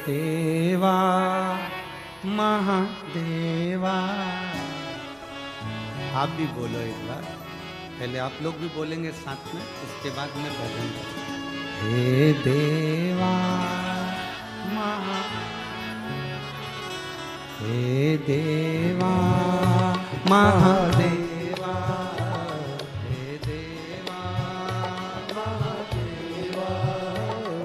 देवा महादेवा। आप भी बोलो एक बार, पहले आप लोग भी बोलेंगे साथ में, उसके बाद मैं भजन। हे देवा हे देवा महादेवा, हे देवा महादेवा।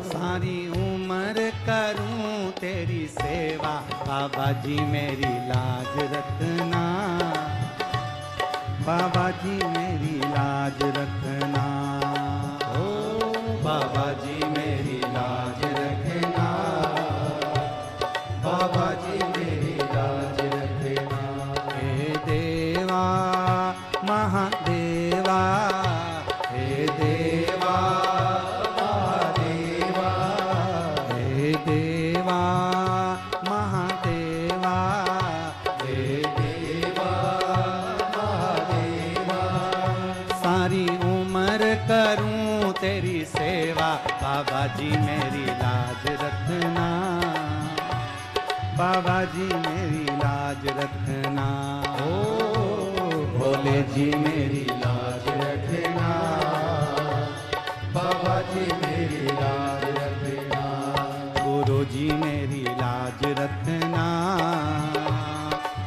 सारी उम्र करूं तेरी सेवा, बाबा जी मेरी लाज रखना, बाबा जी मेरी लाज रखना। ओ बाबा जी मेरी लाज रखना, बाबा जी मेरी लाज रखना। हे देवा महादेवा, हे देवा महादेवा, हे देवा महादेवा, हे देवा महादेवा। सारी उम्र करूं तेरी सेवा, बाबा जी मेरी लाज रखना, बाबा जी मेरी लाज रखना। ओ भोले जी मेरी लाज रखना, बाबा जी मेरी लाज रखना। गुरु जी मेरी लाज रखना,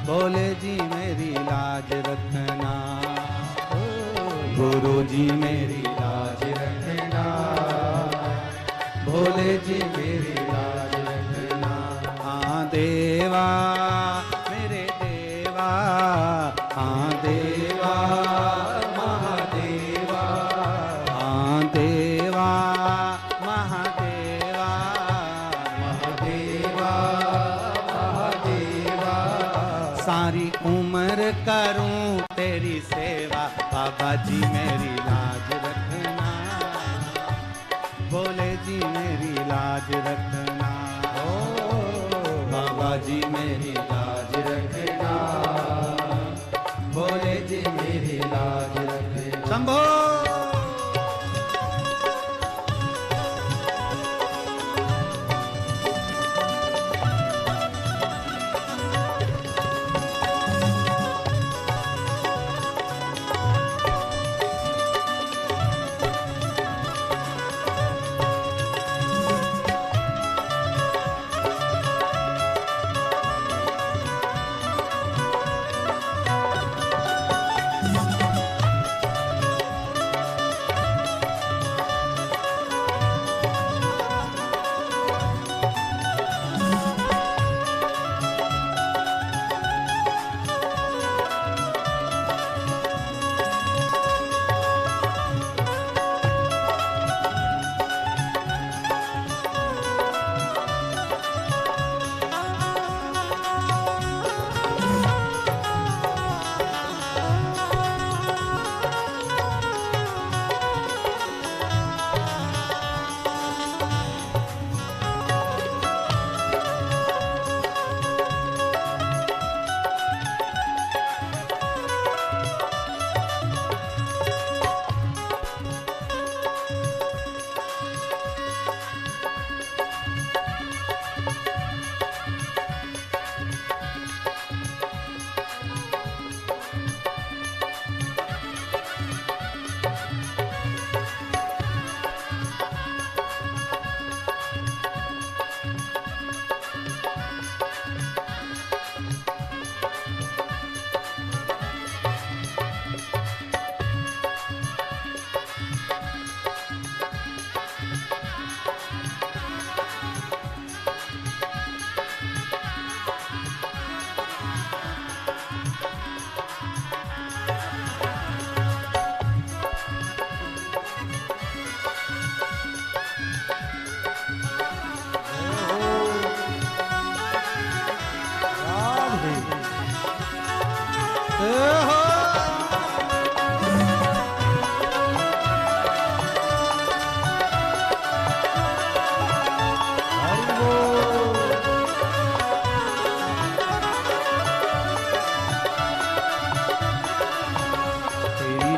भोले जी मेरी लाज रखना। ओ गुरु जी मेरी लाज रखना, भोले जी मेरी लाज रखना। हाँ देवा मेरे देवा, हाँ देवा महादेवा, हाँ देवा महादेवा, महादेवा महादेवा। सारी उम्र करूं तेरी सेवा, बाबा जी मेरी लाज रखना, भोले जी मेरी लाज रखना। ओ बाबा जी मेरी लाज रखना, भोले जी मेरी लाज रखना। शंभो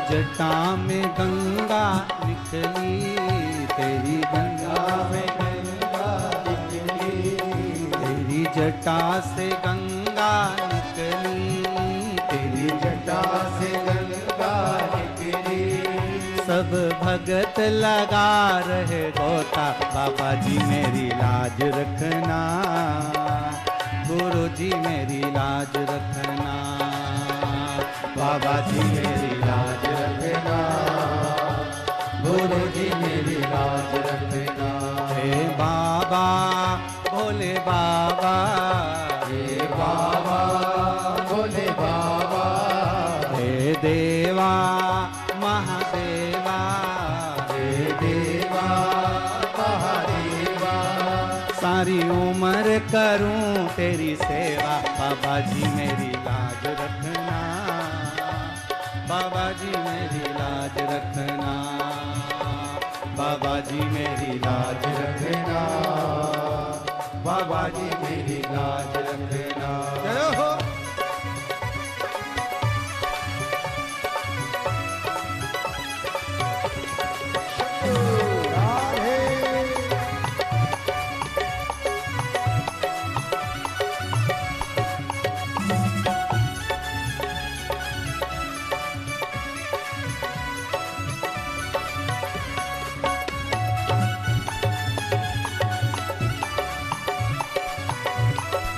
जटा में गंगा निकली, तेरी गंगा में गंगा निकली, जटा से गंगा निकली, तेरी जटा से गंगा निकली। सब भगत लगा रहे गोता, बाबा जी मेरी लाज रखना, गुरु जी मेरी लाज रखना, बाबा जी मेरी लाज रखना, गुरु जी मेरी लाज रखना। हे बाबा भोले बाबा, हे बाबा भोले बाबा, हे देवा महादेवा, हे देवा महादेवा। सारी उम्र करूं तेरी सेवा, बाबा जी मेरी लाज रखना, बाबा जी मेरी लाज रखना, बाबा जी मेरी लाज रखना, बाबा जी मेरी लाज रखना। जय हो।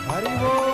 हरि बोल।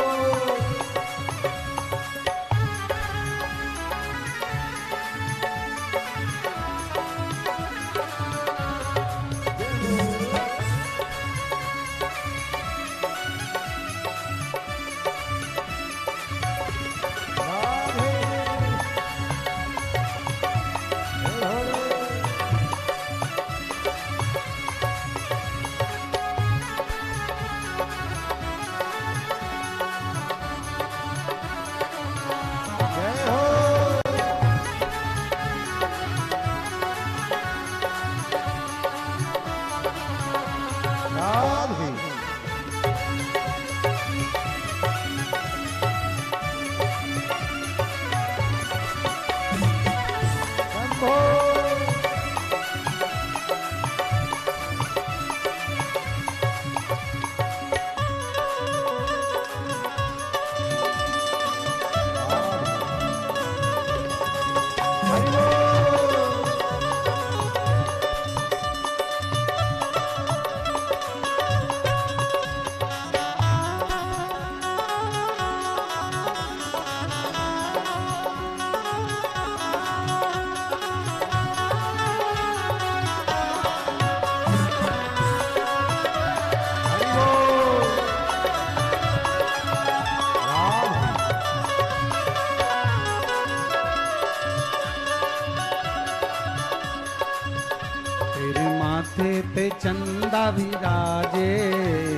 पे चंदा विराजे,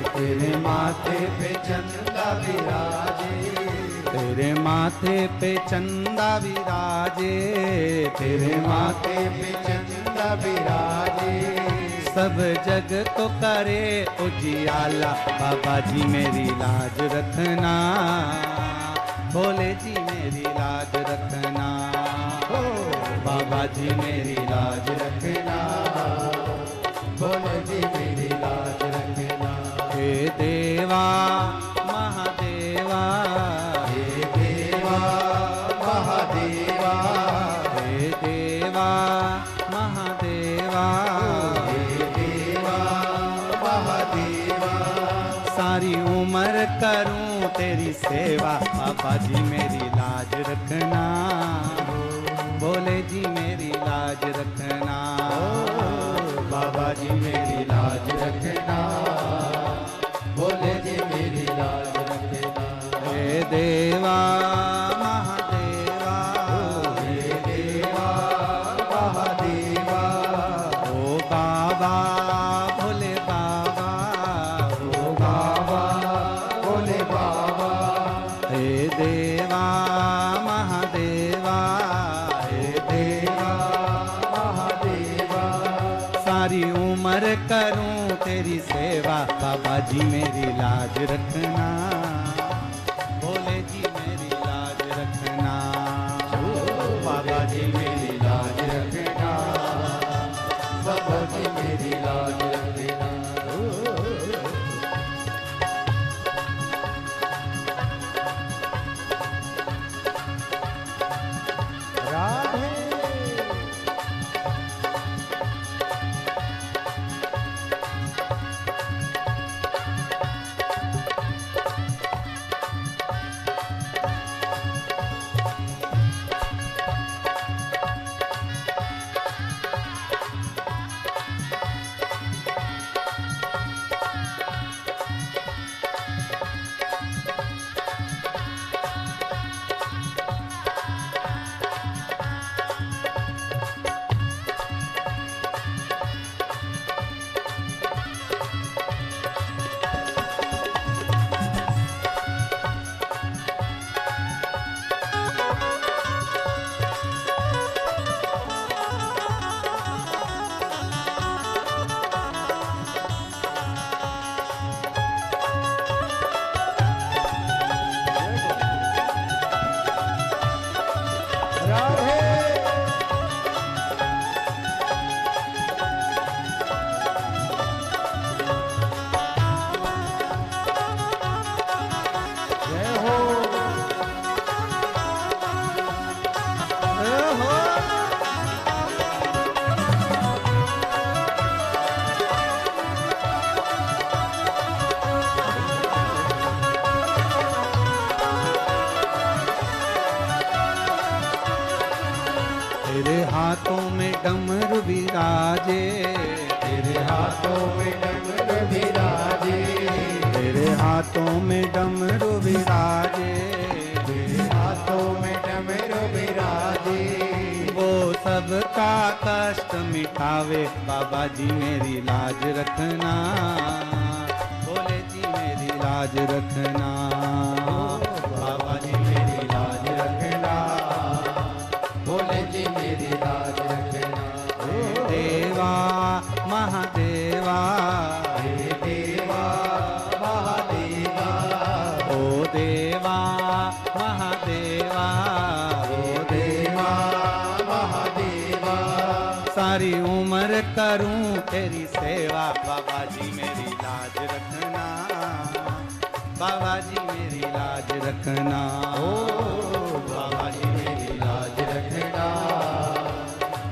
तेरे माथे पे चंदा विराजे, तेरे माथे पे चंदा विराजे, तेरे माथे पे चंदा विराजे। सब जग तो करे उजियाला, बाबा जी मेरी लाज रखना, भोले जी मेरी लाज रखना, बाबा जी मेरी लाज रखना, भोले जी मेरी लाज रखना। हे देवा महादेवा, हे देवा महादेवा, हे देवा महादेवा, हे देवा महादेवा। सारी उम्र करूं तेरी सेवा, बाबा जी मेरी लाज रखना, भोले जी मेरी लाज रखना, बाबा जी मेरी लाज रखना, भोले जी मेरी लाज रखना। हे देवा महादेवा, हे देवा महादेवा, ओ बाबा भोले बाबा, ओ बाबा भोले बाबा, हे देवा महादेवा, हे देवा महादेवा। सारी उम्र करूं तेरी सेवा, बाबा जी मेरी लाज रखना, भोले जी मेरी लाज रखना, बाबा जी मेरी लाज रखना, बाबा जी मेरी लाज रखना। आवे, बाबा जी मेरी लाज रखना, भोले जी मेरी लाज रखना, बाबा जी मेरी लाज रखना, भोले जी मेरी लाज रखना। देवा महादेवा, हे देवा महादेवा, ओ देवा महादेवा, ओ देवा महादेवा, सारी उम्र करूं तेरी सेवा, बाबा जी मेरी लाज रखना, बाबा जी मेरी लाज रखना, ओ बाबा जी मेरी लाज रखना,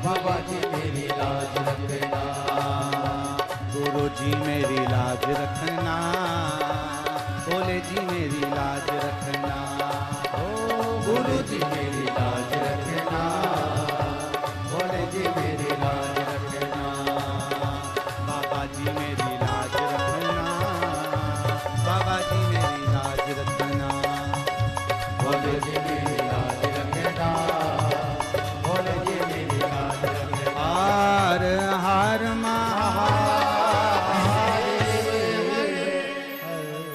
बाबा जी मेरी लाज रखना। गुरु जी मेरी लाज रखना, भोले जी मेरी लाज